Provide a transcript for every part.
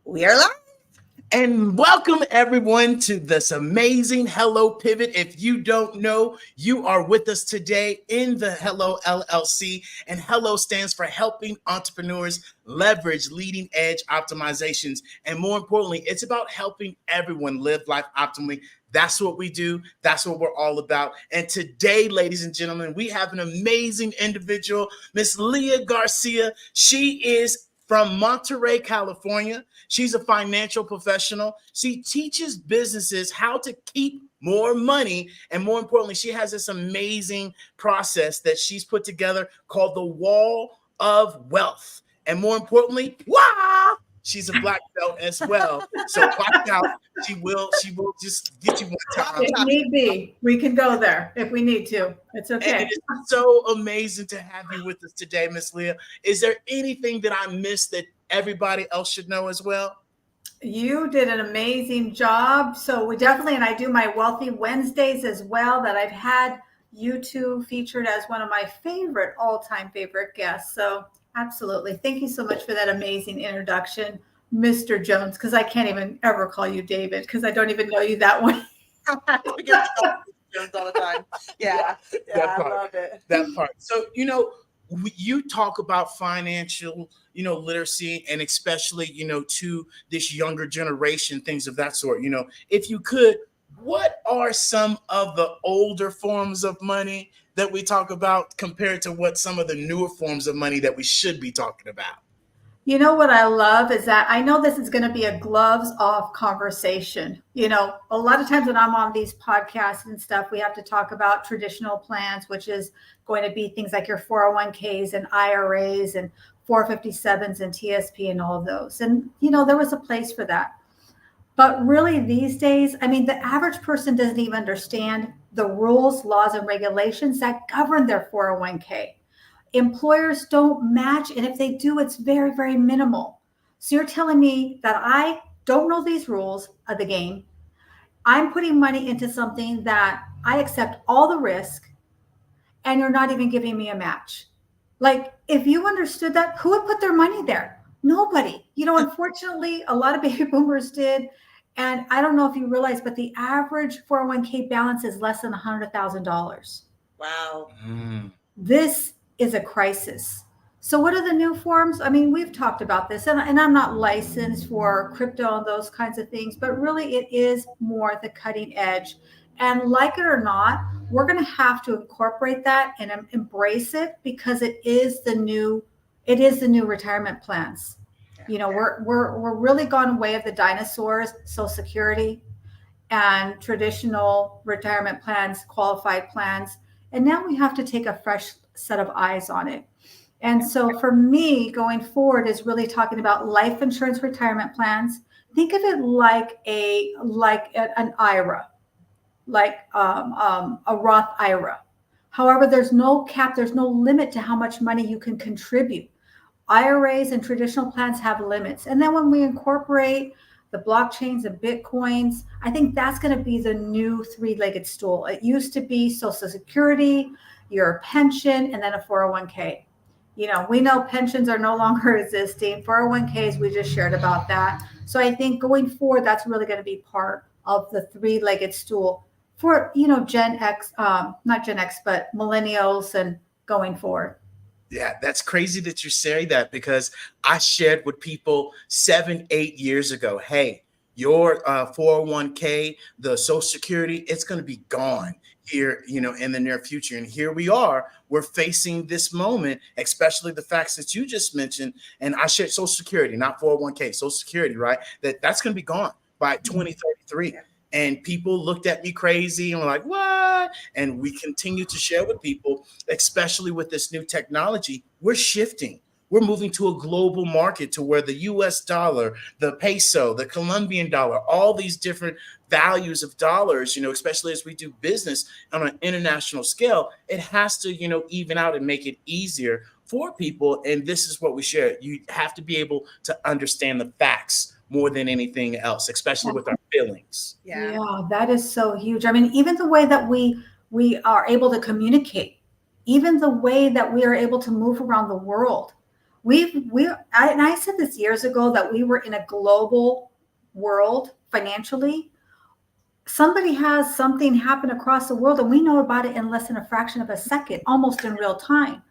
We are live. And welcome everyone to this amazing Hello Pivot. If you don't know, you are with us today in the Hello LLC. And Hello stands for Helping Entrepreneurs Leverage Leading Edge Optimizations. And more importantly, it's about helping everyone live life optimally. That's what we do. That's what we're all about. And today, ladies and gentlemen, we have an amazing individual, Miss Leah Garcia. She is from Monterey, California. She's a financial professional. She teaches businesses how to keep more money. And more importantly, she has this amazing process that she's put together called the Wall of Wealth. And more importantly, she's a black belt as well. So watch out. She will just get you one time. If need be, we can go there if we need to. It's And okay. it is so amazing to have you with us today, Miss Leah. Is there anything that I missed that everybody else should know as well? You did an amazing job. So we definitely, and I do my Wealthy Wednesdays as well, that I've had you two featured as one of my favorite, all-time favorite guests. So absolutely. Thank you so much for that amazing introduction, Mr. Jones, because I can't even ever call you David because I don't even know you that way. We get Jones all the time. Yeah, I love it. That part. So, you talk about financial, literacy, and especially, to this younger generation, things of that sort. If you could, what are some of the older forms of money that we talk about compared to what some of the newer forms of money that we should be talking about? You know what I love is that I know this is going to be a gloves off conversation. A lot of times when I'm on these podcasts and stuff, we have to talk about traditional plans, which is going to be things like your 401ks and IRAs and 457s and TSP and all of those. And, there was a place for that. But really these days, the average person doesn't even understand the rules, laws, and regulations that govern their 401k. Employers don't match, and if they do, it's very, very minimal. So you're telling me that I don't know these rules of the game. I'm putting money into something that I accept all the risk, and you're not even giving me a match. Like, if you understood that, who would put their money there? Nobody. Unfortunately, a lot of baby boomers did. And I don't know if you realize, but the average 401k balance is less than $100,000. Wow. This is a crisis. So what are the new forms? We've talked about this, and I'm not licensed for crypto and those kinds of things, but really it is more the cutting edge. And like it or not, we're going to have to incorporate that and embrace it because it is the new retirement plans. We're really gone away of the dinosaurs, Social Security and traditional retirement plans, qualified plans. And now we have to take a fresh set of eyes on it. And so for me, going forward is really talking about life insurance retirement plans. Think of it like an IRA, like a Roth IRA. However, there's no cap, there's no limit to how much money you can contribute. IRAs and traditional plans have limits. And then when we incorporate the blockchains and Bitcoins, I think that's going to be the new three-legged stool. It used to be Social Security, your pension, and then a 401k. We know pensions are no longer existing. 401ks, we just shared about that. So I think going forward, that's really going to be part of the three-legged stool for, Gen X, not Gen X, but millennials and going forward. Yeah, that's crazy that you say that because I shared with people 7-8 years ago, hey, your 401k, the Social Security, it's going to be gone here, in the near future. And here we are, we're facing this moment, especially the facts that you just mentioned. And I shared Social Security, not 401k, Social Security, right? That's going to be gone by 2033. And people looked at me crazy and were like, what? And we continue to share with people, especially with this new technology, we're shifting. We're moving to a global market to where the US dollar, the peso, the Colombian dollar, all these different values of dollars, especially as we do business on an international scale, it has to, even out and make it easier for people. And this is what we share. You have to be able to understand the facts more than anything else, especially with our feelings. Yeah, that is so huge. Even the way that we are able to communicate, even the way that we are able to move around the world. I said this years ago that we were in a global world financially. Somebody has something happen across the world and we know about it in less than a fraction of a second, almost in real time.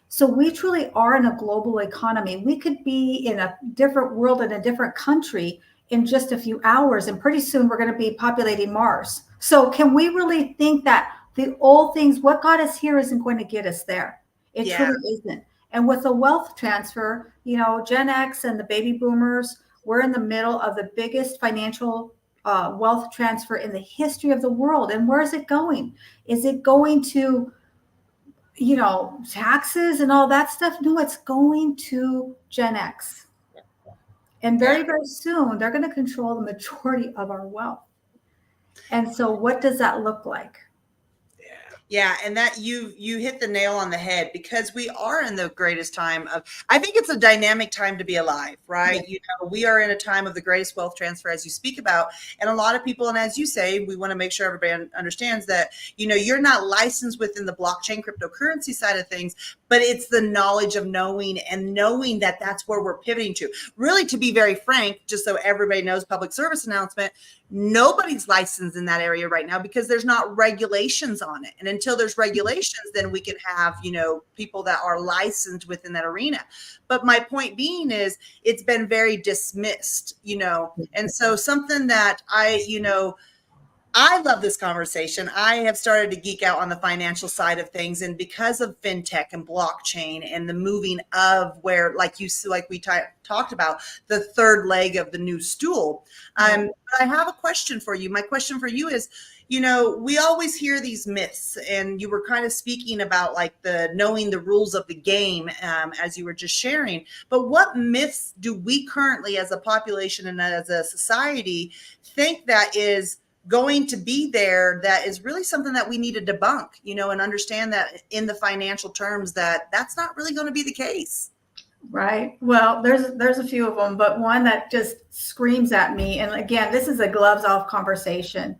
So we truly are in a global economy. We could be in a different world in a different country in just a few hours, and pretty soon we're going to be populating Mars. So can we really think that the old things, what got us here isn't going to get us there? It truly isn't. And with the wealth transfer, Gen X and the baby boomers, we're in the middle of the biggest financial wealth transfer in the history of the world. And where is it going? Is it going to, taxes and all that stuff? No, it's going to Gen X. And very, very soon, they're going to control the majority of our wealth. And so what does that look like? Yeah, and that you hit the nail on the head, because we are in the greatest time of, I think it's a dynamic time to be alive, right? Yeah. We are in a time of the greatest wealth transfer, as you speak about. And a lot of people, and as you say, we want to make sure everybody understands that, you're not licensed within the blockchain cryptocurrency side of things, but it's the knowledge of knowing that that's where we're pivoting to. Really, to be very frank, just so everybody knows, public service announcement, nobody's licensed in that area right now because there's not regulations on it. And until there's regulations, then we can have, people that are licensed within that arena. But my point being is it's been very dismissed, and so something that I love this conversation. I have started to geek out on the financial side of things, and because of fintech and blockchain and the moving of where, like we talked about, the third leg of the new stool. But I have a question for you. My question for you is, we always hear these myths, and you were kind of speaking about like the knowing the rules of the game, as you were just sharing. But what myths do we currently, as a population and as a society, think that is going to be there, that is really something that we need to debunk, and understand that in the financial terms that that's not really going to be the case? Right. Well, there's a few of them, but one that just screams at me. And again, this is a gloves off conversation.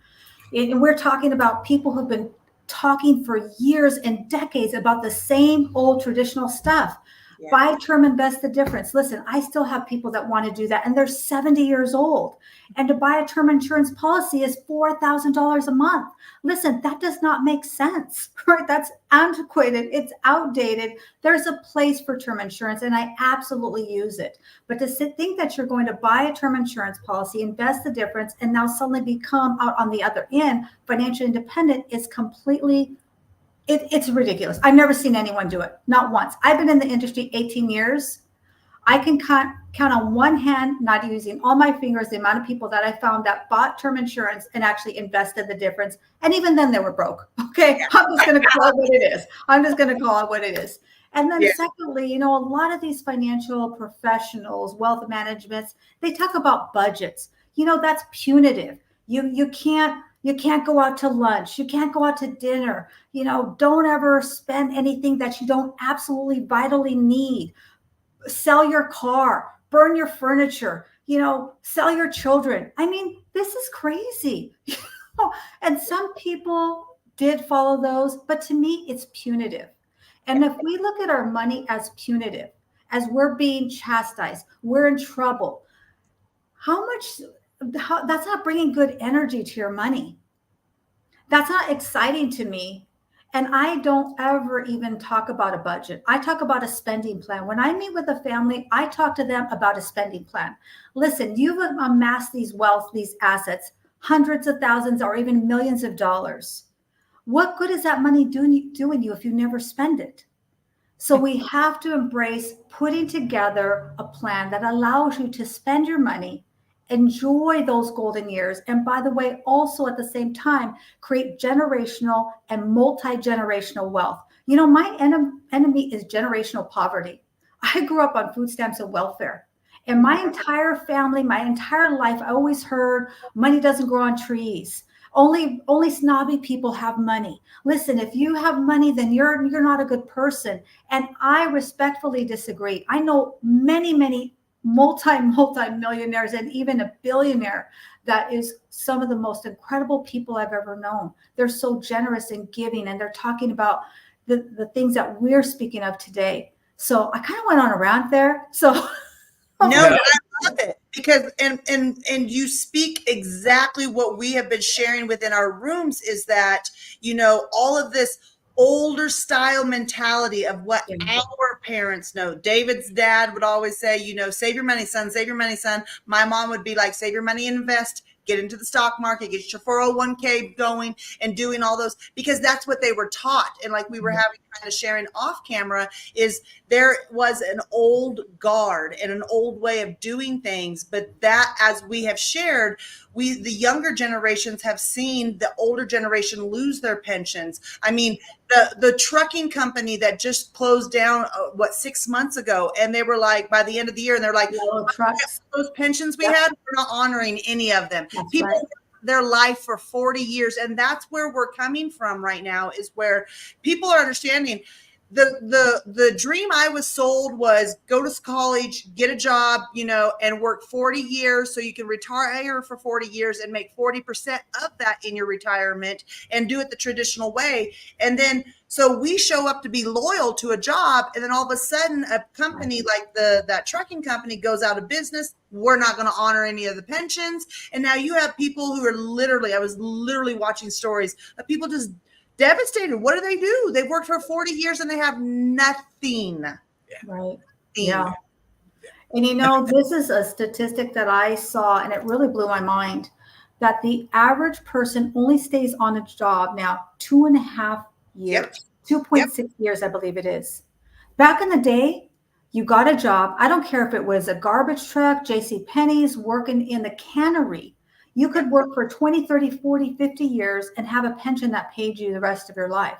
And we're talking about people who've been talking for years and decades about the same old traditional stuff. Yeah. Buy term, invest the difference. Listen, I still have people that want to do that, and they're 70 years old. And to buy a term insurance policy is $4,000 a month. Listen, that does not make sense, right? That's antiquated. It's outdated. There's a place for term insurance, and I absolutely use it. But to think that you're going to buy a term insurance policy, invest the difference, and now suddenly become out on the other end financially independent is completely it's ridiculous. I've never seen anyone do it, not once. I've been in the industry 18 years. I can count on one hand, not using all my fingers, the amount of people that I found that bought term insurance and actually invested the difference. And even then they were broke. Okay. I'm just going to call it what it is. And then secondly, a lot of these financial professionals, wealth managements, they talk about budgets. That's punitive. You can't go out to lunch. You can't go out to dinner. Don't ever spend anything that you don't absolutely vitally need. Sell your car, burn your furniture, sell your children. I mean, this is crazy. And some people did follow those, but to me, it's punitive. And if we look at our money as punitive, as we're being chastised, we're in trouble, that's not bringing good energy to your money. That's not exciting to me. And I don't ever even talk about a budget. I talk about a spending plan. When I meet with a family, I talk to them about a spending plan. Listen, you've amassed these assets, hundreds of thousands or even millions of dollars. What good is that money doing you if you never spend it? So we have to embrace putting together a plan that allows you to spend your money, enjoy those golden years. And by the way, also at the same time, create generational and multi-generational wealth. My enemy is generational poverty. I grew up on food stamps and welfare. And my entire family, my entire life, I always heard money doesn't grow on trees. Only snobby people have money. Listen, if you have money, then you're not a good person. And I respectfully disagree. I know many multi-millionaires and even a billionaire that is some of the most incredible people I've ever known. They're so generous and giving, and they're talking about the things that we're speaking of today. So I kind of went on a rant there. So No, No. but I love it because and you speak exactly what we have been sharing within our rooms is that, all of this older style mentality of what yeah, our parents know. David's dad would always say, save your money, son, save your money, son. My mom would be like, save your money and invest, get into the stock market, get your 401k going and doing all those, because that's what they were taught. And like we were having kind of sharing off camera is there was an old guard and an old way of doing things, but that, as we have shared, the younger generations have seen the older generation lose their pensions. I mean, the trucking company that just closed down 6 months ago, and they were like, by the end of the year, and they're like, yellow trucks. those pensions we Yep. had, we're not honoring any of them. That's People right. their life for 40 years, and that's where we're coming from right now, is where people are understanding the dream I was sold was go to college, get a job, and work 40 years so you can retire for 40 years and make 40% of that in your retirement and do it the traditional way. And then so we show up to be loyal to a job, and then all of a sudden a company like that trucking company goes out of business. We're not going to honor any of the pensions. And now you have people who are I was literally watching stories of people just devastated. What do? They've worked for 40 years and they have nothing. Right. Yeah. And this is a statistic that I saw, and it really blew my mind, that the average person only stays on a job now 2.5 years, 2.6 years, I believe it is. Back in the day, you got a job. I don't care if it was a garbage truck, J.C. Penney's, working in the cannery. You could work for 20, 30, 40, 50 years and have a pension that paid you the rest of your life.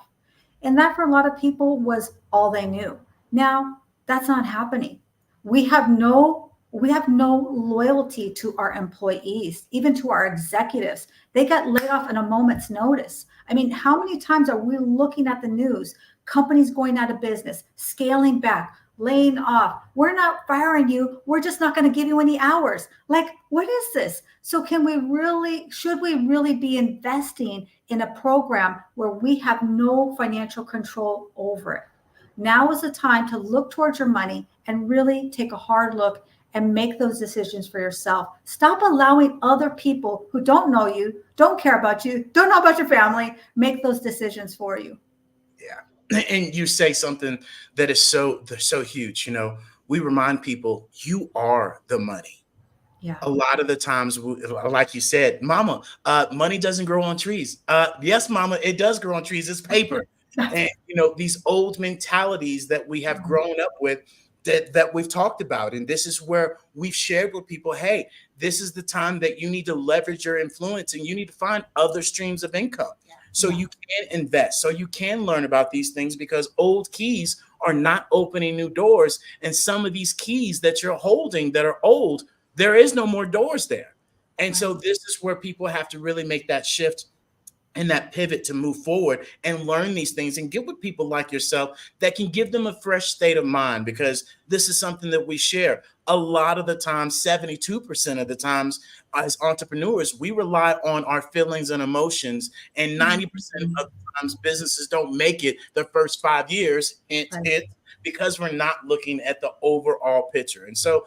And that for a lot of people was all they knew. Now, that's not happening. We have no loyalty to our employees, even to our executives. They got laid off in a moment's notice. I mean, how many times are we looking at the news? Companies going out of business, scaling back, laying off. We're not firing you. We're just not going to give you any hours. Like, what is this? So should we really be investing in a program where we have no financial control over it? Now is the time to look towards your money and really take a hard look and make those decisions for yourself. Stop allowing other people who don't know you, don't care about you, don't know about your family, make those decisions for you. Yeah. And you say something that is so huge. We remind people, you are the money. Yeah. A lot of the times, like you said, mama, money doesn't grow on trees. Yes, mama, it does grow on trees. It's paper. And these old mentalities that we have grown up with, that we've talked about. And this is where we've shared with people, hey, this is the time that you need to leverage your influence and you need to find other streams of income. So you can invest, so you can learn about these things, because old keys are not opening new doors. And some of these keys that you're holding that are old, there is no more doors there. And so this is where people have to really make that shift and that pivot to move forward and learn these things and get with people like yourself that can give them a fresh state of mind, because this is something that we share. A lot of the time, 72% of the times as entrepreneurs, we rely on our feelings and emotions, and 90% of the times businesses don't make it the first 5 years because we're not looking at the overall picture. And so,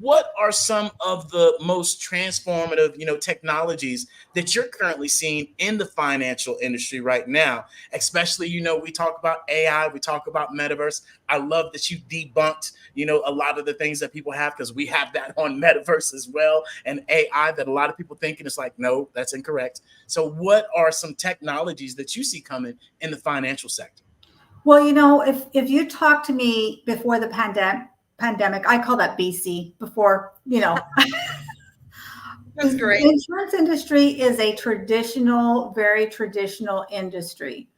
what are some of the most transformative, technologies that you're currently seeing in the financial industry right now? Especially, we talk about AI, we talk about metaverse. I love that you debunked, a lot of the things that people have, because we have that on metaverse as well, and AI that a lot of people think, and it's like, no, that's incorrect. So what are some technologies that you see coming in the financial sector? Well, if you talk to me before the pandemic, I call that BC, before, That's great. The insurance industry is a very traditional industry.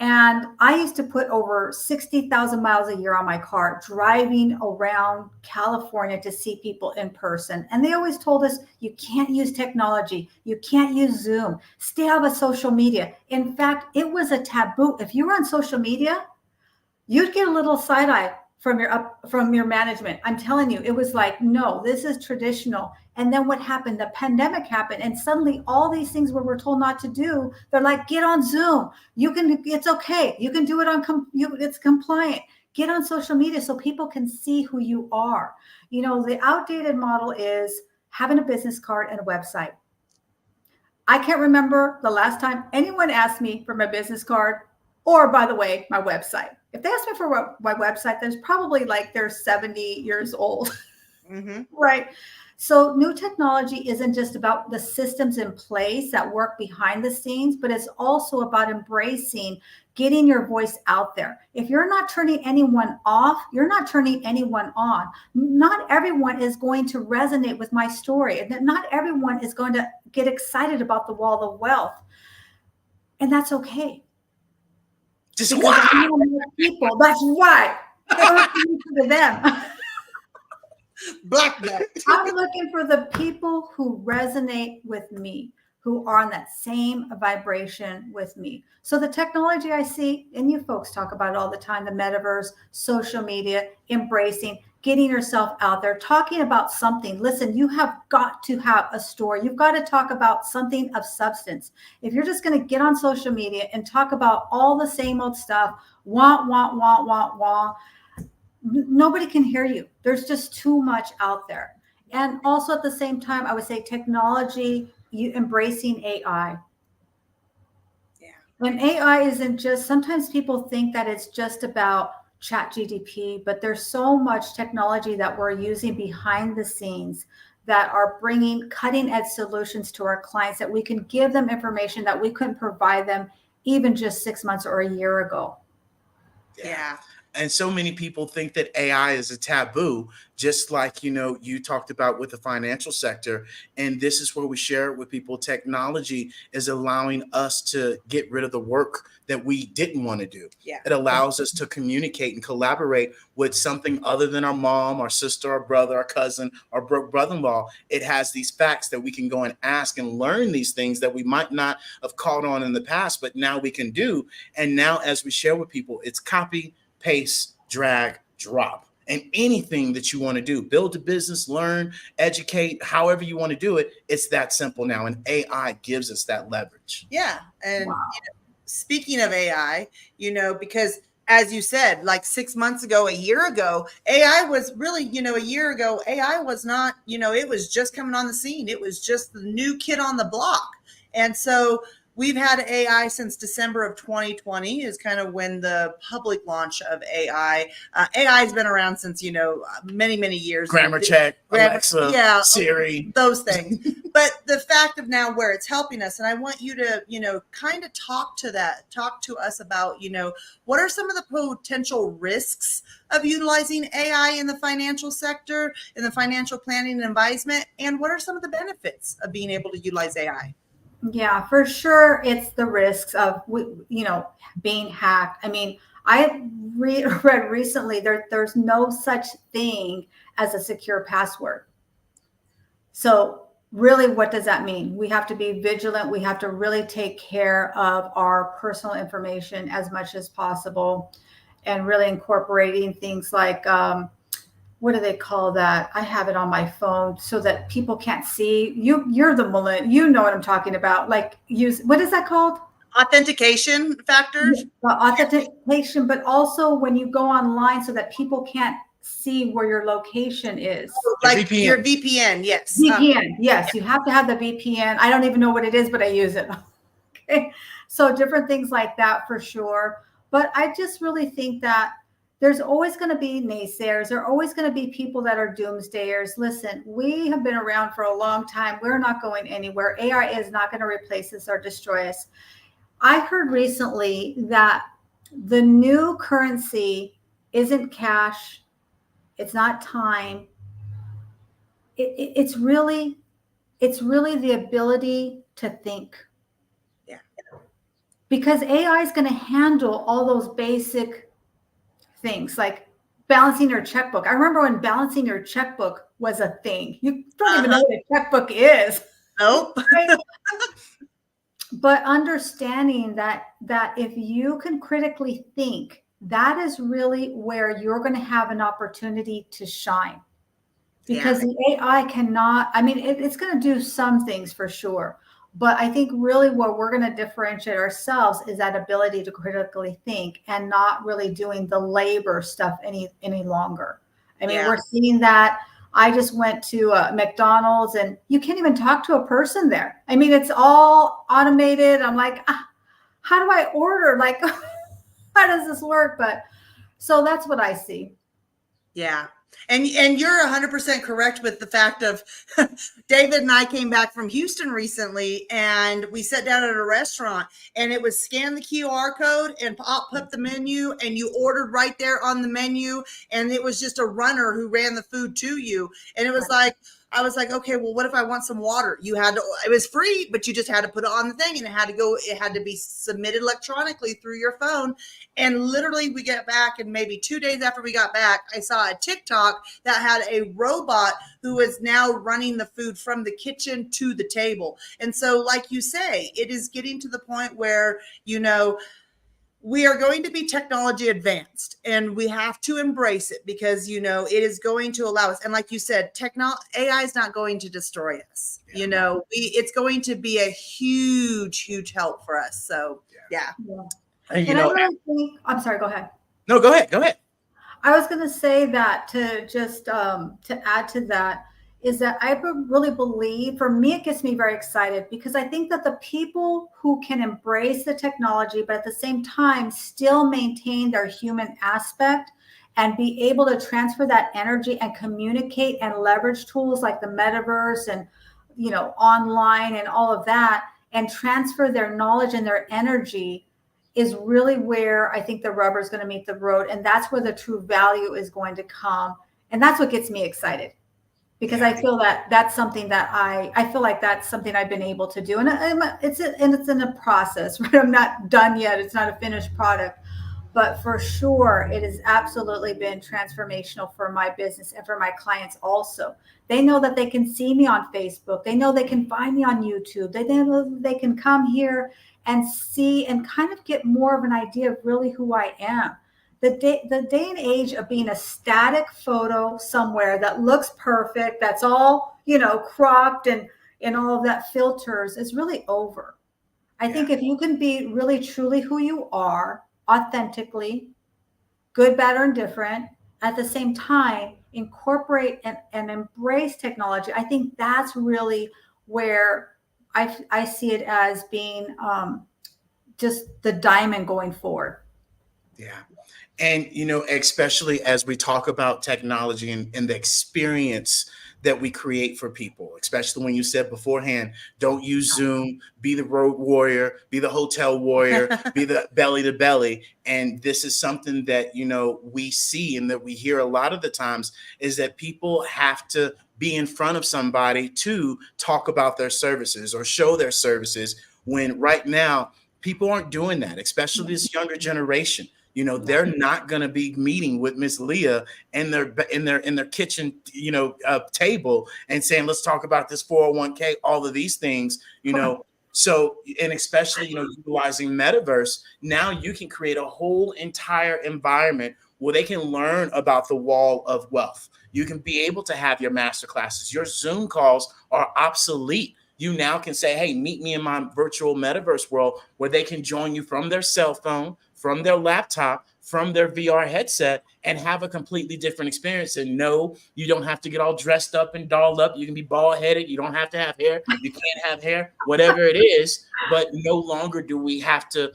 And I used to put over 60,000 miles a year on my car, driving around California to see people in person. And they always told us, you can't use technology. You can't use Zoom. Stay out of social media. In fact, it was a taboo. If you were on social media, you'd get a little side eye from your management. I'm telling you, it was like, no, this is traditional. And then what happened? The pandemic happened, and suddenly all these things where we're told not to do, they're like, get on Zoom. It's okay. You can do it it's compliant. Get on social media so people can see who you are. You know, the outdated model is having a business card and a website. I can't remember the last time anyone asked me for my business card or, by the way, my website. If they ask me for my website, there's probably like they're 70 years old. Mm-hmm. Right. So new technology isn't just about the systems in place that work behind the scenes, but it's also about embracing getting your voice out there. If you're not turning anyone off, you're not turning anyone on. Not everyone is going to resonate with my story, and not everyone is going to get excited about the wall of wealth. And that's okay. Just Because wow. I know more people. That's right. They're looking to them. Black belt. I'm looking for the people who resonate with me, who are on that same vibration with me. So the technology I see, and you folks talk about it all the time, the metaverse, social media, embracing, getting yourself out there, talking about something. Listen, you have got to have a story. You've got to talk about something of substance. If you're just going to get on social media and talk about all the same old stuff, wah, nobody can hear you. There's just too much out there. And also at the same time, I would say technology, you embracing AI. Yeah. And AI isn't just, sometimes people think that it's just about chat GDP, but there's so much technology that we're using behind the scenes that are bringing cutting edge solutions to our clients that we can give them information that we couldn't provide them even just 6 months or a year ago. Yeah. And so many people think that AI is a taboo, just like, you talked about with the financial sector. And this is where we share it with people. Technology is allowing us to get rid of the work that we didn't want to do. Yeah. It allows us to communicate and collaborate with something other than our mom, our sister, our brother, our cousin, our brother-in-law. It has these facts that we can go and ask and learn these things that we might not have caught on in the past, but now we can do. And now as we share with people, it's copy, paste, drag, drop. And anything that you want to do, build a business, learn, educate, however you want to do it, it's that simple now. And AI gives us that leverage. Yeah. And Wow. Speaking of AI, because as you said, like 6 months ago, a year ago, AI was really, a year ago, AI was not, it was just coming on the scene. It was just the new kid on the block. And so we've had AI since December of 2020 is kind of when the public launch of AI. AI has been around since, many, many years. Grammar check, Alexa, yeah, Siri. Those things. But the fact of now where it's helping us, and I want you to, kind of talk to us about, what are some of the potential risks of utilizing AI in the financial sector, in the financial planning and advisement, and what are some of the benefits of being able to utilize AI? Yeah, for sure. It's the risks of, being hacked. I mean, I read recently there's no such thing as a secure password. So really, what does that mean? We have to be vigilant. We have to really take care of our personal information as much as possible, and really incorporating things like, what do they call that? I have it on my phone so that people can't see you. You're the millennial. You know what I'm talking about. Like what is that called? Authentication factors. Authentication, but also when you go online so that people can't see where your location is. Like your VPN, yes. VPN, yes. You have to have the VPN. I don't even know what it is, but I use it. Okay. So different things like that for sure. But I just really think that there's always going to be naysayers. There are always going to be people that are doomsdayers. Listen, we have been around for a long time. We're not going anywhere. AI is not going to replace us or destroy us. I heard recently that the new currency isn't cash. It's not time. It's really the ability to think. Yeah. Because AI is going to handle all those basic things like balancing your checkbook. I remember when balancing your checkbook was a thing. You don't even know what a checkbook is. Nope. Right? But understanding that if you can critically think, that is really where you're going to have an opportunity to shine. Because the AI cannot, I mean, it's going to do some things for sure, But I think really what we're going to differentiate ourselves is that ability to critically think and not really doing the labor stuff any longer. I mean, Yeah. we're seeing that. I just went to McDonald's and you can't even talk to a person there. I mean, it's all automated. I'm like, how do I order? Like, how does this work? But so that's what I see. Yeah. And you're 100% correct with the fact of David and I came back from Houston recently, and we sat down at a restaurant, and it was scan the QR code and pop up the menu, and you ordered right there on the menu, and it was just a runner who ran the food to you. And it was like, I was like, okay, well, what if I want some water? You had to, it was free, but you just had to put it on the thing, and it had to be submitted electronically through your phone. And literally we get back, and maybe 2 days after we got back, I saw a TikTok that had a robot who is now running the food from the kitchen to the table. And so, like you say, it is getting to the point where, we are going to be technology advanced, and we have to embrace it because, it is going to allow us. And like you said, AI is not going to destroy us. Yeah. It's going to be a huge, huge help for us. So, yeah. And I really think, I'm sorry, go ahead. No, go ahead. Go ahead. I was going to say that to just to add to that is that I really believe, for me, it gets me very excited because I think that the people who can embrace the technology, but at the same time still maintain their human aspect and be able to transfer that energy and communicate and leverage tools like the metaverse and, online and all of that, and transfer their knowledge and their energy is really where I think the rubber is going to meet the road. And that's where the true value is going to come. And that's what gets me excited. Because I feel that that's something that I feel like that's something I've been able to do. And it's in a process, right? I'm not done yet. It's not a finished product. But for sure, it has absolutely been transformational for my business and for my clients also. They know that they can see me on Facebook. They know they can find me on YouTube. They know they can come here and see and kind of get more of an idea of really who I am. The day and age of being a static photo somewhere that looks perfect, that's all, cropped and all of that filters is really over. I think if you can be really truly who you are, authentically, good, bad, or indifferent, at the same time, incorporate and embrace technology, I think that's really where I see it as being just the diamond going forward. Yeah. And, especially as we talk about technology and the experience that we create for people, especially when you said beforehand, don't use Zoom, be the road warrior, be the hotel warrior, be the belly to belly. And this is something that, we see and that we hear a lot of the times is that people have to be in front of somebody to talk about their services or show their services, when right now people aren't doing that, especially this younger generation. They're not going to be meeting with Miss Leah in their kitchen, table and saying, let's talk about this 401k, all of these things, So, and especially, utilizing metaverse, now you can create a whole entire environment where they can learn about the wall of wealth. You can be able to have your master classes. Your Zoom calls are obsolete. You now can say, hey, meet me in my virtual metaverse world, where they can join you from their cell phone, from their laptop, from their VR headset, and have a completely different experience. And no, you don't have to get all dressed up and dolled up. You can be bald headed. You don't have to have hair. You can't have hair, whatever it is. But no longer do we have to,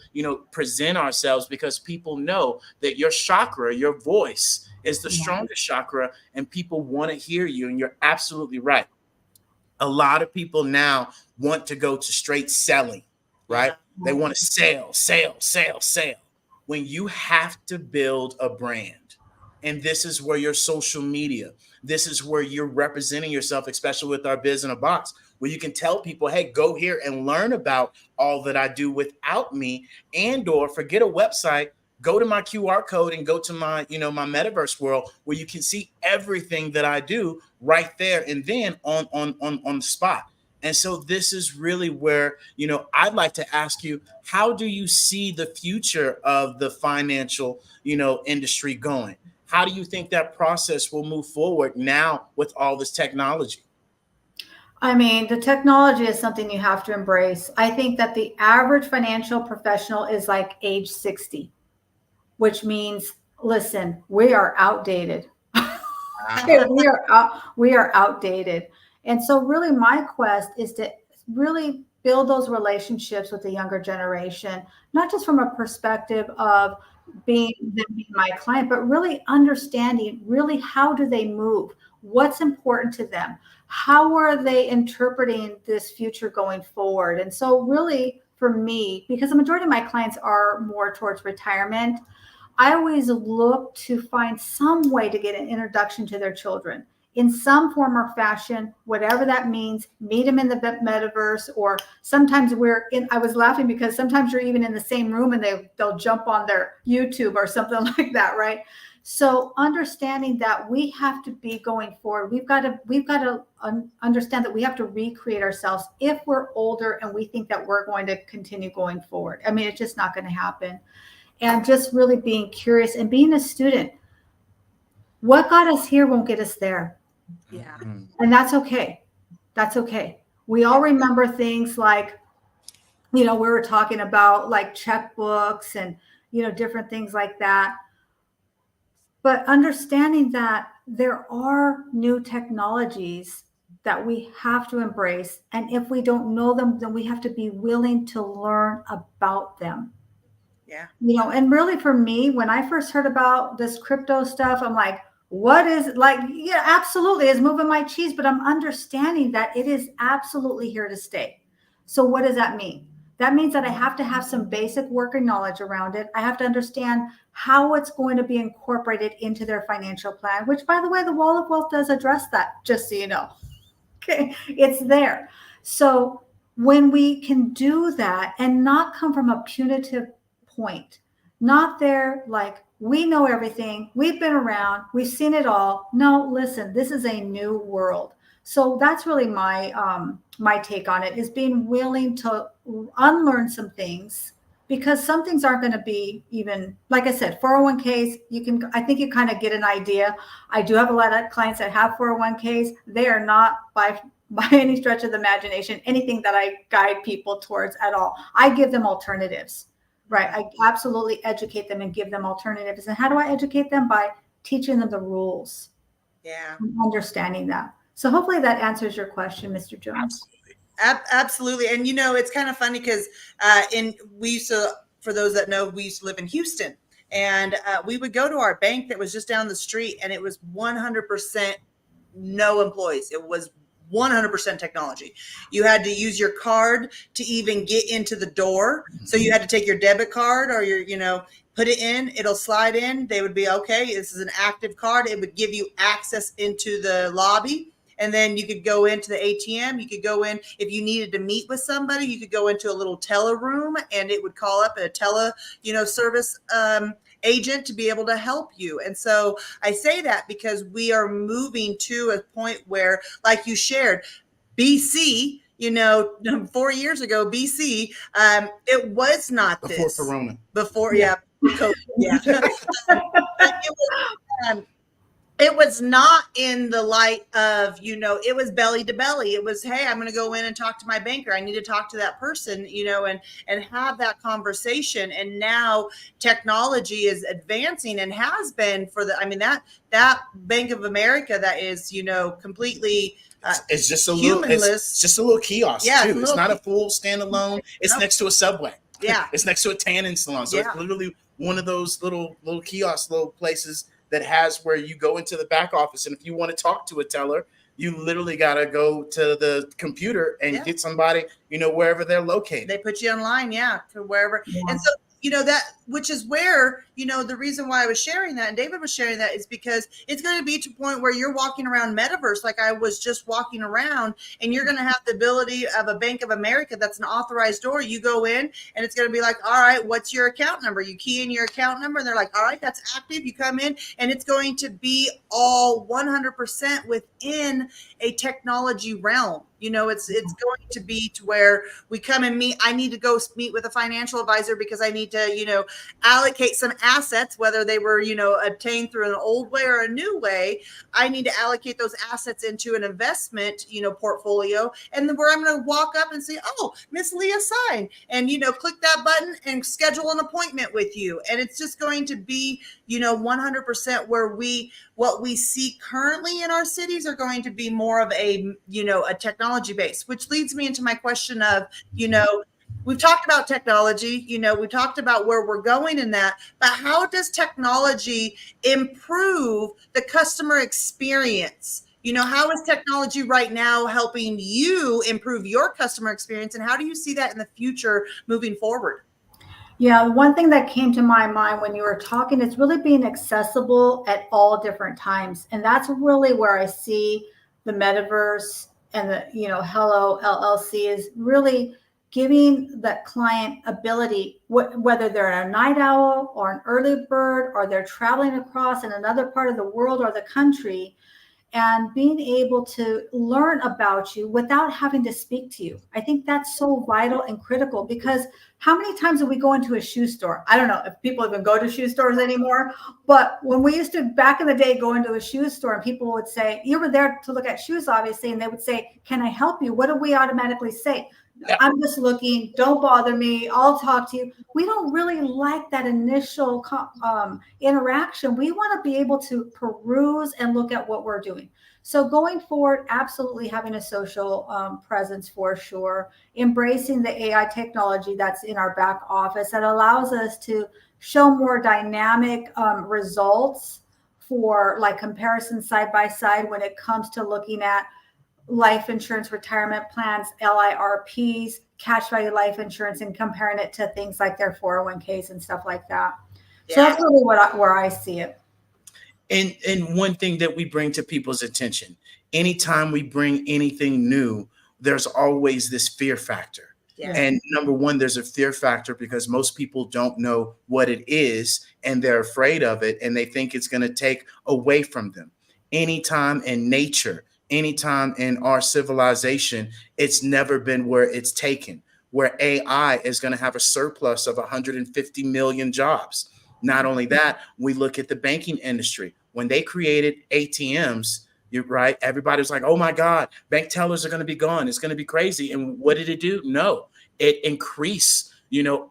present ourselves, because people know that your chakra, your voice, is the strongest chakra, and people want to hear you. And you're absolutely right. A lot of people now want to go to straight selling, right? They want to sell. When you have to build a brand, and this is where your social media, this is where you're representing yourself, especially with our Biz in a Box, where you can tell people, hey, go here and learn about all that I do without me, and or forget a website, go to my QR code and go to my, my metaverse world, where you can see everything that I do right there and then on the spot. And so this is really where, I'd like to ask you, how do you see the future of the financial, industry going? How do you think that process will move forward now with all this technology? I mean, the technology is something you have to embrace. I think that the average financial professional is like age 60, which means, listen, we are outdated. Okay, we are outdated. And so really my quest is to really build those relationships with the younger generation, not just from a perspective of being them being my client, but really understanding really how do they move? What's important to them? How are they interpreting this future going forward? And so really for me, because the majority of my clients are more towards retirement, I always look to find some way to get an introduction to their children in some form or fashion, whatever that means. Meet them in the metaverse, or sometimes we're in. I was laughing because sometimes you're even in the same room and they'll jump on their YouTube or something like that, right? So understanding that we have to be going forward, we've got to understand that we have to recreate ourselves if we're older and we think that we're going to continue going forward. I mean, it's just not going to happen. And just really being curious and being a student. What got us here won't get us there. Yeah. And that's okay. That's okay. We all remember things like, we were talking about like checkbooks and, different things like that. But understanding that there are new technologies that we have to embrace. And if we don't know them, then we have to be willing to learn about them. Yeah. And really for me, when I first heard about this crypto stuff, I'm like, what is it? Like, yeah, absolutely, it's moving my cheese, but I'm understanding that it is absolutely here to stay. So what does that mean? That means that I have to have some basic working knowledge around it. I have to understand how it's going to be incorporated into their financial plan, which, by the way, the Wall of Wealth does address that, just so you know. Okay, it's there. So when we can do that and not come from a punitive point, not there like we know everything, we've been around, we've seen it all. No, listen, this is a new world. So that's really my take on it, is being willing to unlearn some things, because some things aren't going to be, even like I said, 401ks, I think you kind of get an idea. I do have a lot of clients that have 401ks. They are not by any stretch of the imagination anything that I guide people towards at all. I give them alternatives. Right. I absolutely educate them and give them alternatives. And how do I educate them? By teaching them the rules. Yeah. And understanding that. So hopefully that answers your question, Mr. Jones. Absolutely. And, it's kind of funny because for those that know, we used to live in Houston, and we would go to our bank that was just down the street, and it was 100% no employees. It was 100% technology. You had to use your card to even get into the door. So you had to take your debit card or put it in, it'll slide in. They would be, okay, this is an active card. It would give you access into the lobby. And then you could go into the ATM. You could go in, if you needed to meet with somebody, you could go into a little teller room and it would call up a service agent to be able to help you. And so I say that because we are moving to a point where, like you shared, BC, 4 years ago, BC, it was not Before this. Corona. Before, yeah. COVID, yeah. It was not in the light of, it was belly to belly. It was, hey, I'm going to go in and talk to my banker. I need to talk to that person, and have that conversation. And now technology is advancing and has been that Bank of America that is, completely it's just a humanless. It's just a little kiosk too. It's not a full standalone. It's next to a Subway. Yeah. It's next to a tanning salon. So it's literally one of those little kiosks, little places that has where you go into the back office. And if you want to talk to a teller, you literally got to go to the computer and get somebody, wherever they're located. They put you online, to wherever. Yeah. And so, that, which is where, the reason why I was sharing that and David was sharing that is because it's going to be to a point where you're walking around metaverse like I was just walking around, and you're going to have the ability of a Bank of America that's an authorized door. You go in and it's going to be like, all right, what's your account number? You key in your account number and they're like, all right, that's active. You come in and it's going to be all 100% within a technology realm. It's going to be to where we come and meet. I need to go meet with a financial advisor because I need to, allocate some assets, whether they were, obtained through an old way or a new way. I need to allocate those assets into an investment, portfolio, and then where I'm going to walk up and say, "Oh, Miss Leah, sign," and click that button and schedule an appointment with you. And it's just going to be, 100% where what we see currently in our cities are going to be more of a technology base, which leads me into my question of, we've talked about technology, we talked about where we're going in that, but how does technology improve the customer experience? How is technology right now helping you improve your customer experience, and how do you see that in the future moving forward? Yeah, one thing that came to my mind when you were talking is really being accessible at all different times. And that's really where I see the metaverse and the, Hello LLC is really giving the client ability, whether they're a night owl or an early bird, or they're traveling across in another part of the world or the country, and being able to learn about you without having to speak to you. I think that's so vital and critical, because how many times do we go into a shoe store? I don't know if people even go to shoe stores anymore, but when we used to back in the day go into a shoe store and people would say, you were there to look at shoes, obviously, and they would say, "Can I help you?" What do we automatically say? "I'm just looking, don't bother me, I'll talk to you." We don't really like that initial interaction. We want to be able to peruse and look at what we're doing. So going forward, absolutely having a social presence for sure, embracing the AI technology that's in our back office that allows us to show more dynamic results for like comparison side by side when it comes to looking at life insurance, retirement plans, LIRPs, cash value life insurance, and comparing it to things like their 401ks and stuff like that. So that's really where I see it. And one thing that we bring to people's attention, anytime we bring anything new, there's always this fear factor. Yeah. And number one, there's a fear factor because most people don't know what it is and they're afraid of it and they think it's going to take away from them. Anytime in nature, anytime in our civilization, it's never been where it's taken, where AI is going to have a surplus of 150 million jobs. Not only that, we look at the banking industry. When they created ATMs, you're right, everybody was like, "Oh my God, bank tellers are going to be gone. It's going to be crazy." And what did it do? No, it increased,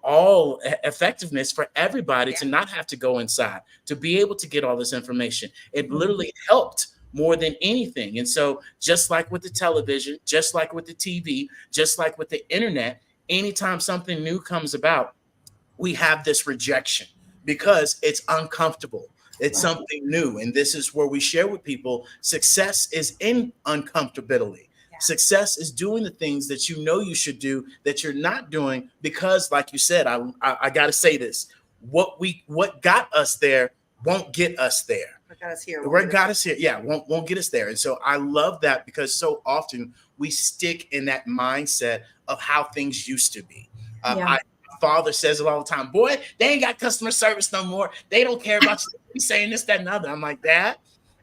all effectiveness for everybody to not have to go inside, to be able to get all this information. It literally helped more than anything. And so just like with the television, just like with the TV, just like with the internet, anytime something new comes about, we have this rejection because it's uncomfortable. It's something new. And this is where we share with people success is in uncomfortability. Yeah. Success is doing the things that you know you should do that you're not doing because, like you said, I got to say this. What got us there won't get us there. What got us here? What got us here? Yeah, won't get us there. And so I love that because so often we stick in that mindset of how things used to be. My father says it all the time. "Boy, they ain't got customer service no more. They don't care about you saying this, that, and other." I'm like, "Dad,"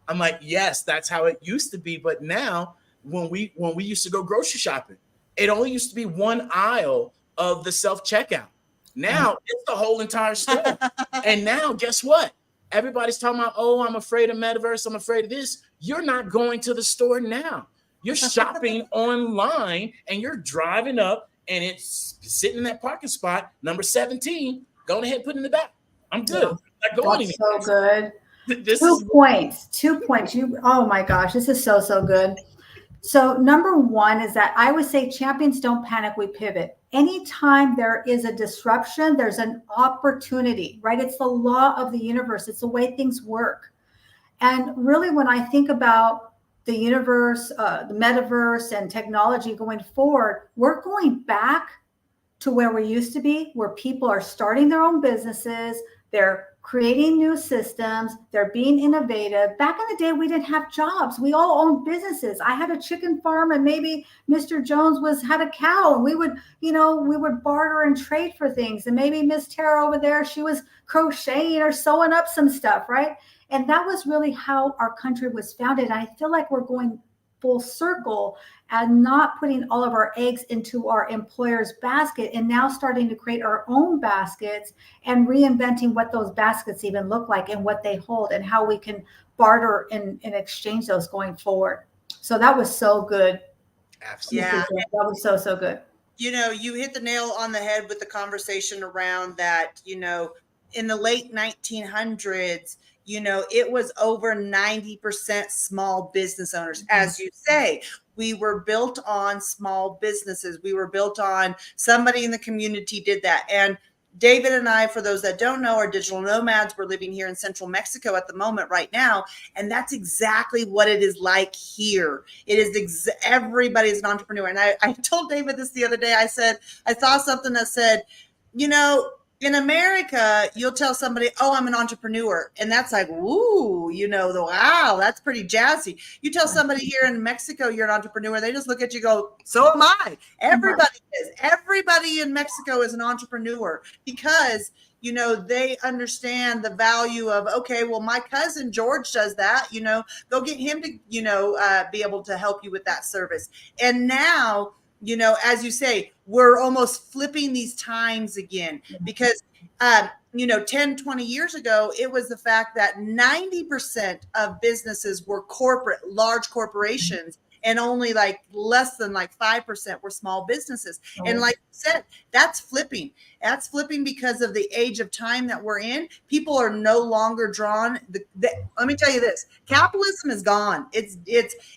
I'm like, "Yes, that's how it used to be." But now when we used to go grocery shopping, it only used to be one aisle of the self-checkout. Now it's the whole entire store. And now guess what? Everybody's talking about, "Oh, I'm afraid of metaverse. I'm afraid of this." You're not going to the store now. You're shopping online and you're driving up and it's sitting in that parking spot, number 17. Go ahead and put it in the back. I'm good. I'm not going That's so good. This 2 points. 2 points. Oh my gosh, this is so good. So number one is that I would say champions don't panic, we pivot. Anytime there is a disruption, there's an opportunity, right? It's the law of the universe. It's the way things work. And really, when I think about the universe, the metaverse and technology going forward, we're going back to where we used to be, where people are starting their own businesses. They're creating new systems. They're being innovative. Back in the day, we didn't have jobs. We all owned businesses. I had a chicken farm and maybe Mr. Jones had a cow, and we would barter and trade for things. And maybe Miss Tara over there, she was crocheting or sewing up some stuff, right? And that was really how our country was founded. And I feel like we're going full circle and not putting all of our eggs into our employer's basket, and now starting to create our own baskets and reinventing what those baskets even look like and what they hold and how we can barter and exchange those going forward. So that was so good. Absolutely. Yeah. That was so, so good. You know, you hit the nail on the head with the conversation around that, you know, in the late 1900s, you know, it was over 90% small business owners. As you say, we were built on small businesses. We were built on somebody in the community did that. And David and I, for those that don't know, are digital nomads. We're living here in central Mexico at the moment right now. And that's exactly what it is like here. It is everybody's an entrepreneur. And I told David this the other day. I said, I saw something that said, you know, in America, you'll tell somebody, oh, I'm an entrepreneur. And that's like, ooh, you know, wow, that's pretty jazzy. You tell somebody here in Mexico you're an entrepreneur, they just look at you and go, so am I. Everybody is. Everybody in Mexico is an entrepreneur because, you know, they understand the value of, okay, well, my cousin George does that, you know, go get him to, you know, be able to help you with that service. And now, you know, as you say, we're almost flipping these times again because, you know, 10, 20 years ago, it was the fact that 90% of businesses were corporate, large corporations, and only like less than like 5% were small businesses. Oh. And like you said, that's flipping. That's flipping because of the age of time that we're in. People are no longer drawn. Let me tell you this, capitalism is gone. It's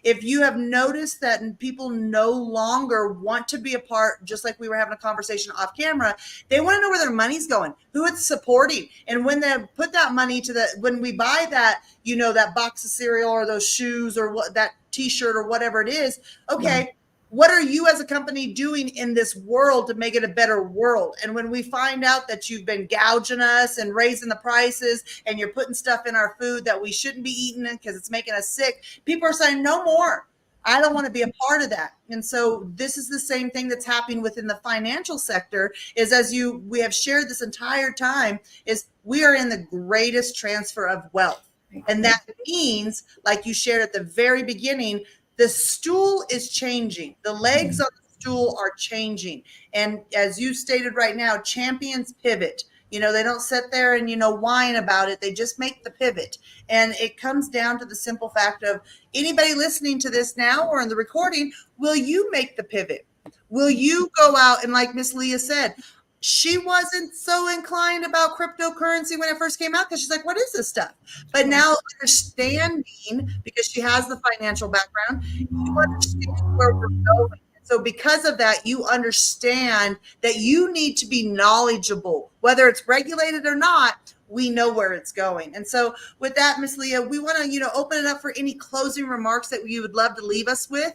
if you have noticed that people no longer want to be a part, just like we were having a conversation off camera, they want to know where their money's going, who it's supporting. And when they put that money to when we buy that, you know, that box of cereal or those shoes or what, that t-shirt or whatever it is, okay, what are you as a company doing in this world to make it a better world? And when we find out that you've been gouging us and raising the prices and you're putting stuff in our food that we shouldn't be eating because it's making us sick, people are saying no more. I don't want to be a part of that. And so this is the same thing that's happening within the financial sector is we have shared this entire time is we are in the greatest transfer of wealth. And that means, like you shared at the very beginning, the stool is changing. The legs on the stool are changing. And as you stated right now, champions pivot. You know, they don't sit there and, you know, whine about it. They just make the pivot. And it comes down to the simple fact of anybody listening to this now or in the recording, will you make the pivot? Will you go out and, like Miss Leah said, she wasn't so inclined about cryptocurrency when it first came out because she's like, what is this stuff? But now understanding, because she has the financial background, you understand where we're going. So because of that, you understand that you need to be knowledgeable, whether it's regulated or not. We know where it's going. And so with that, Miss Leah, we want to, you know, open it up for any closing remarks that you would love to leave us with.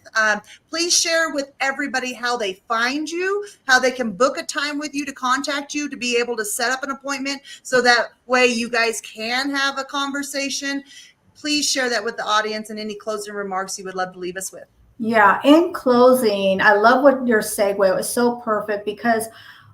Please share with everybody how they find you, how they can book a time with you to contact you, to be able to set up an appointment so that way you guys can have a conversation. Please share that with the audience and any closing remarks you would love to leave us with. Yeah. In closing, I love what your segue was so perfect because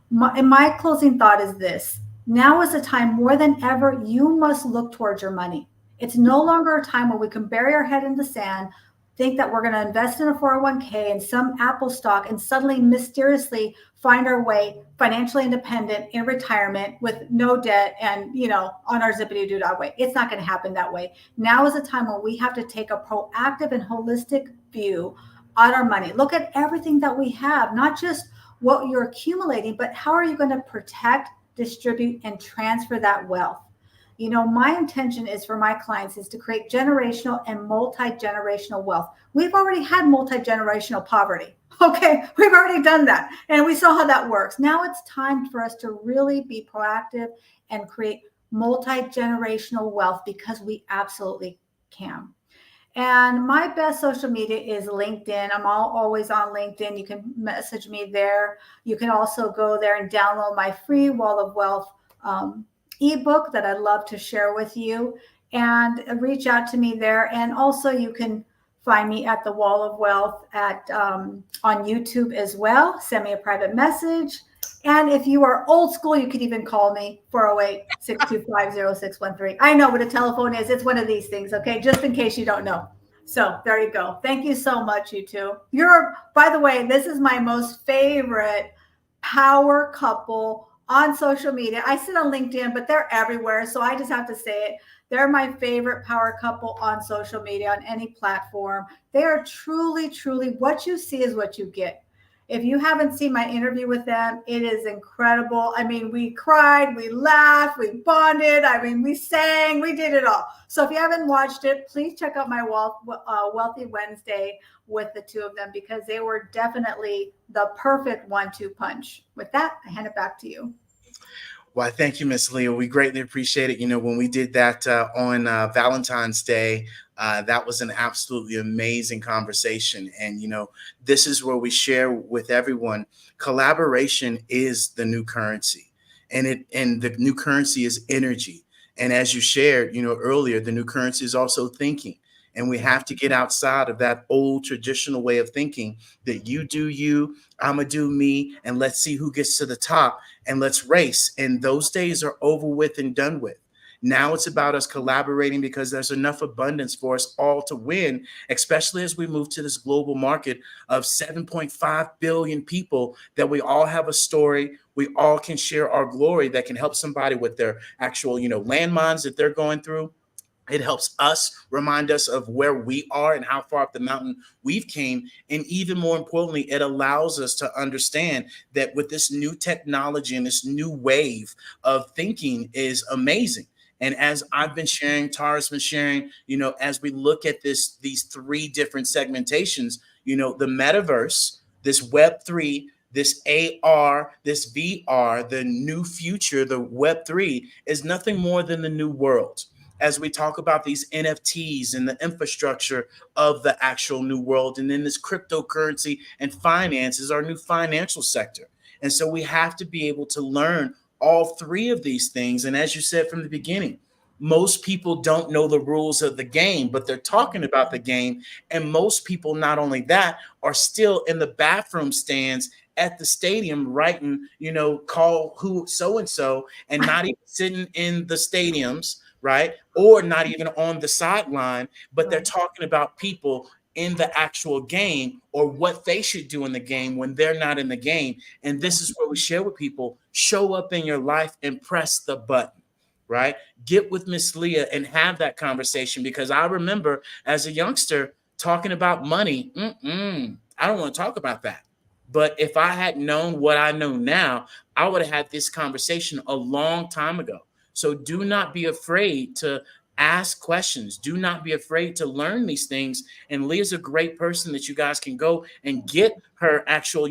my closing thought is this. Now is the time more than ever, you must look towards your money. It's no longer a time where we can bury our head in the sand, think that we're going to invest in a 401k and some Apple stock and suddenly mysteriously find our way financially independent in retirement with no debt and, you know, on our zippity-doo-dah way. It's not going to happen that way. Now is a time when we have to take a proactive and holistic view on our money. Look at everything that we have, not just what you're accumulating, but how are you going to protect, distribute, and transfer that wealth? You know, my intention is for my clients is to create generational and multi-generational wealth. We've already had multi-generational poverty. Okay, we've already done that. And we saw how that works. Now it's time for us to really be proactive and create multi-generational wealth because we absolutely can. And my best social media is LinkedIn. I'm always on LinkedIn. You can message me there. You can also go there and download my free Wall of Wealth ebook that I'd love to share with you, and reach out to me there. And also you can find me at the Wall of Wealth on YouTube as well. Send me a private message. And if you are old school, you can even call me 408-625-0613. I know what a telephone is. It's one of these things, okay? Just in case you don't know. So there you go. Thank you so much, you two. You're, by the way, this is my most favorite power couple on social media. I sit on LinkedIn, but they're everywhere. So I just have to say it. They're my favorite power couple on social media, on any platform. They are truly, truly what you see is what you get. If you haven't seen my interview with them, it is incredible. I mean, we cried, we laughed, we bonded. I mean, we sang, we did it all. So if you haven't watched it, please check out my Wealthy Wednesday with the two of them, because they were definitely the perfect 1-2 punch. With that, I hand it back to you. Well, thank you, Miss Leah. We greatly appreciate it. When we did that on Valentine's Day, that was an absolutely amazing conversation. And, this is where we share with everyone, collaboration is the new currency, and the new currency is energy. And as you shared, earlier, the new currency is also thinking. And we have to get outside of that old traditional way of thinking that you do you, I'm going to do me, and let's see who gets to the top and let's race. And those days are over with and done with. Now it's about us collaborating, because there's enough abundance for us all to win, especially as we move to this global market of 7.5 billion people, that we all have a story. We all can share our glory that can help somebody with their actual, landmines that they're going through. It helps us remind us of where we are and how far up the mountain we've came. And even more importantly, it allows us to understand that with this new technology and this new wave of thinking is amazing. And as I've been sharing, Tara's been sharing, as we look at these three different segmentations, the metaverse, this Web3, this AR, this VR, the new future, the Web3 is nothing more than the new world. As we talk about these NFTs and the infrastructure of the actual new world, and then this cryptocurrency and finance is our new financial sector. And so we have to be able to learn all three of these things. And as you said from the beginning, most people don't know the rules of the game, but they're talking about the game. And most people, not only that, are still in the bathroom stands at the stadium writing, call who so-and-so, and not even sitting in the stadiums, right? Or not even on the sideline, but they're talking about people in the actual game, or what they should do in the game when they're not in the game. And this is where we share with people, show up in your life and press the button, right? Get with Miss Leah and have that conversation, because I remember as a youngster talking about money. I don't want to talk about that. But if I had known what I know now, I would have had this conversation a long time ago. So do not be afraid to ask questions. Do not be afraid to learn these things. And Leah's a great person that you guys can go and get her actual,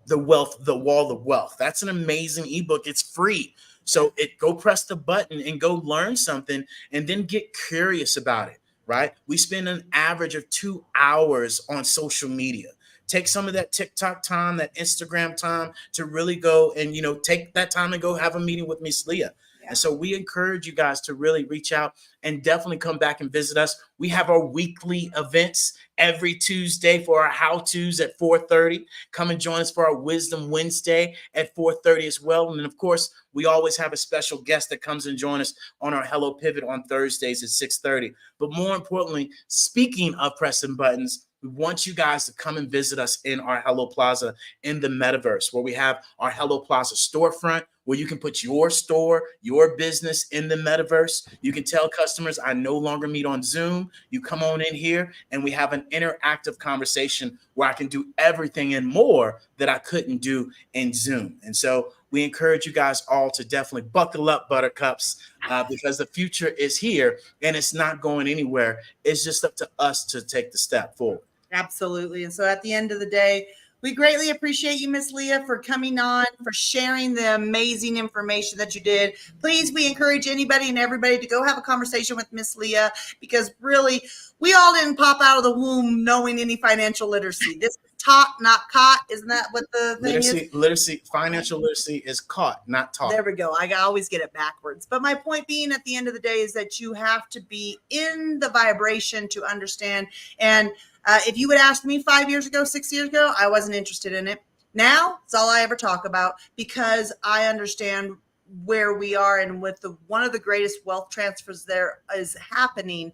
the Wall of Wealth. That's an amazing ebook. It's free. So go press the button and go learn something, and then get curious about it, right? We spend an average of 2 hours on social media. Take some of that TikTok time, that Instagram time, to really go and, take that time and go have a meeting with Miss Leah. And so we encourage you guys to really reach out and definitely come back and visit us. We have our weekly events every Tuesday for our how-tos at 4:30. Come and join us for our Wisdom Wednesday at 4:30 as well. And then, of course, we always have a special guest that comes and join us on our Hello Pivot on Thursdays at 6:30. But more importantly, speaking of pressing buttons, we want you guys to come and visit us in our Hello Plaza in the metaverse, where we have our Hello Plaza storefront, where you can put your store, your business in the metaverse. You can tell customers, I no longer meet on Zoom. You come on in here and we have an interactive conversation where I can do everything and more that I couldn't do in Zoom. And so we encourage you guys all to definitely buckle up, buttercups, because the future is here and it's not going anywhere. It's just up to us to take the step forward. Absolutely. And so at the end of the day, we greatly appreciate you, Miss Leah, for coming on, for sharing the amazing information that you did. Please, we encourage anybody and everybody to go have a conversation with Miss Leah, because really, we all didn't pop out of the womb knowing any financial literacy. This is taught, not caught. Isn't that what the thing is? Financial literacy is caught, not taught. There we go. I always get it backwards. But my point being, at the end of the day, is that you have to be in the vibration to understand. And if you would ask me 5 years ago, 6 years ago, I wasn't interested in it. Now it's all I ever talk about, because I understand where we are, and with one of the greatest wealth transfers there is happening.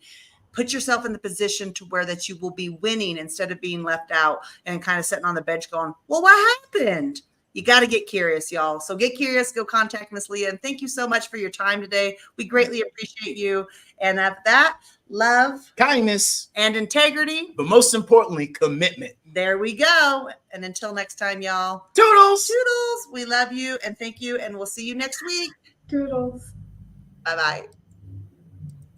put yourself in the position to where that you will be winning instead of being left out and kind of sitting on the bench going, well, what happened? You got to get curious, y'all. So get curious, go contact Miss Leah. And thank you so much for your time today. We greatly appreciate you. And at that, love, kindness, and integrity. But most importantly, commitment. There we go. And until next time, y'all. Toodles. Toodles. We love you and thank you. And we'll see you next week. Doodles. Bye-bye.